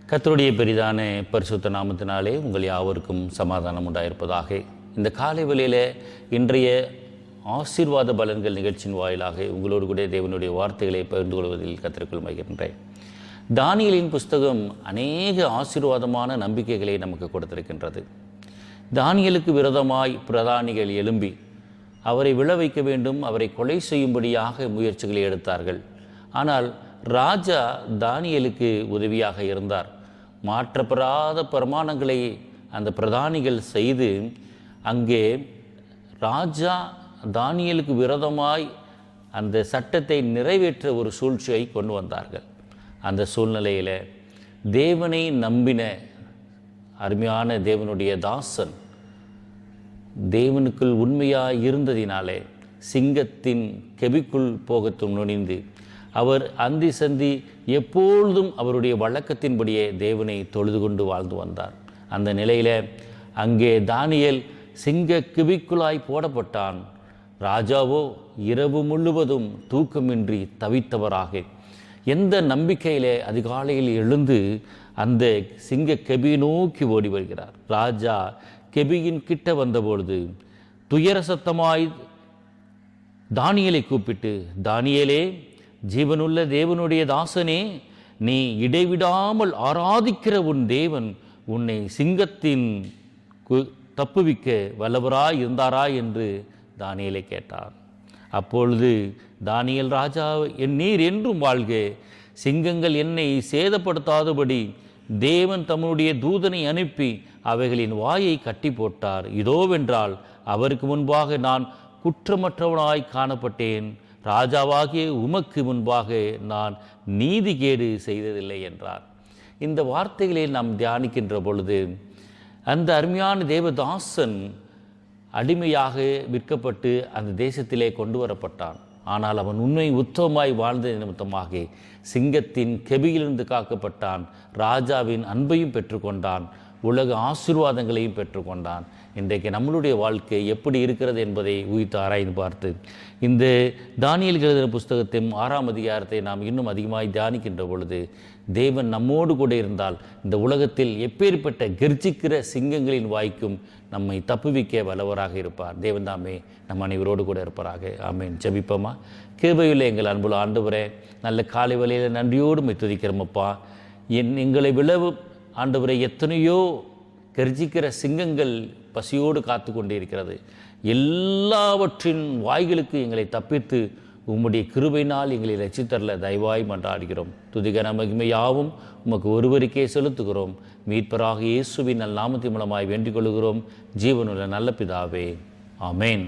கர்த்தருடைய பெரிதான பரிசுத்த நாமத்தினாலே உங்கள் யாவருக்கும் சமாதானம் உண்டாயிருப்பதாக. இந்த காலை வேளையில் இன்றைய ஆசீர்வாத பலன்கள் நிகழ்ச்சியின் வாயிலாக உங்களோடு கூட தேவனுடைய வார்த்தைகளை பகிர்ந்து கொள்வதில் கர்த்தருக்குள் மகிழ்கின்றேன். தானியேலின் புஸ்தகம் அநேக ஆசீர்வாதமான நம்பிக்கைகளை நமக்கு கொடுத்திருக்கின்றது. தானியேலுக்கு விரோதமாய் பிரதானிகள் எழும்பி அவரை விழ வைக்க வேண்டும், அவரை கொலை செய்யும்படியாக முயற்சிகளை எடுத்தார்கள். ஆனால் ராஜா தானியேலுக்கு உதவியாக இருந்தார். மாற்றப்படாத பிரமாணங்களை அந்த பிரதானிகள் செய்து அங்கே ராஜா தானியேலுக்கு விரோதமாய் அந்த சட்டத்தை நிறைவேற்ற ஒரு சூழ்ச்சியை கொண்டு வந்தார்கள். அந்த சூழ்நிலையில் தேவனை நம்பின அருமையான தேவனுடைய தாசன் தேவனுக்குள் உண்மையாக இருந்ததினாலே சிங்கத்தின் கெபிக்குள் போகத்தும் நுழைந்து அவர் அந்தி சந்தி எப்பொழுதும் அவருடைய வழக்கத்தின்படியே தேவனை தொழுது கொண்டு வாழ்ந்து வந்தார். அந்த நிலையில் அங்கே தானியேல் சிங்க கிபிக்குள்ளாய் போடப்பட்டான். ராஜாவோ இரவு முழுவதும் தூக்கமின்றி தவித்தவராக எந்த நம்பிக்கையிலே அதிகாலையில் எழுந்து அந்த சிங்க கெபி நோக்கி ஓடி வருகிறார். ராஜா கெபியின் கிட்ட வந்தபொழுது துயர சத்தமாய் தானியேலை கூப்பிட்டு, தானியேலே, ஜீவனுள்ள தேவனுடைய தாசனே, நீ இடைவிடாமல் ஆராதிக்கிற உன் தேவன் உன்னை சிங்கத்தின் தப்புவிக்க வல்லவராய் இருந்தாரா என்று தானியேலை கேட்டார். அப்பொழுது தானியேல், ராஜா, என் நீர் என்றும் வாழ்க, சிங்கங்கள் என்னை சேதப்படுத்தாதபடி தேவன் தம்முடைய தூதனை அனுப்பி அவைகளின் வாயை கட்டி போட்டார். இதோவென்றால் அவருக்கு முன்பாக நான் குற்றமற்றவனாய் காணப்பட்டேன். ராஜாவாகிய உமக்கு முன்பாக நான் நீதிகேடு செய்ததில்லை என்றார். இந்த வார்த்தைகளை நாம் தியானிக்கின்ற பொழுது அந்த அருமையான தேவதாசன் அடிமையாக விற்கப்பட்டு அந்த தேசத்திலே கொண்டு வரப்பட்டான். ஆனால் அவன் உண்மை உத்தமமாய் வாழ்ந்த நிமித்தமாக சிங்கத்தின் கெபியிலிருந்து காக்கப்பட்டான். ராஜாவின் அன்பையும் பெற்றுக்கொண்டான், உலக ஆசீர்வாதங்களையும் பெற்றுக்கொண்டான். இன்றைக்கு நம்மளுடைய வாழ்க்கை எப்படி இருக்கிறது என்பதை ஊகித்து ஆராய்ந்து பார்த்து இந்த தானியேல் எழுதின புஸ்தகத்தின் 6ஆம் அதிகாரத்தை நாம் இன்னும் அதிகமாய் தியானிக்கின்ற பொழுது தேவன் நம்மோடு கூட இருந்தால் இந்த உலகத்தில் எப்பேற்பட்ட கர்ஜிக்கிற சிங்கங்களின் வாய்க்கும் நம்மை தப்புவிக்க வல்லவராக இருப்பார். தேவன் தாமே நம் அனைவரோடு கூட இருப்பாராக. ஆமேன். ஜெபிப்போமா. கிருபையுள்ள எங்கள் அன்புள்ள ஆண்டவரே, நல்ல காலை வேளையில் நன்றியோடு துதிக்கிறோமப்பா. எங்களை விளவு ஆண்டவரை எத்தனையோ கர்ஜிக்கிற சிங்கங்கள் பசியோடு காத்து கொண்டே இருக்கிறது. எல்லாவற்றின் வாய்களுக்கு எங்களை தப்பித்து உம்முடைய கிருபையினால் எங்களை ரட்சித்தரல தயவாய் மன்றாடுகிறோம். துதிகன மகிமையாவும் உமக்கு ஒருவருக்கே செலுத்துகிறோம். மீட்பராக இயேசுவின் நல் நாமத்தின் மூலமாய் வேண்டிக் கொள்கிறோம். ஜீவனுள்ள நல்ல பிதாவே, ஆமேன்.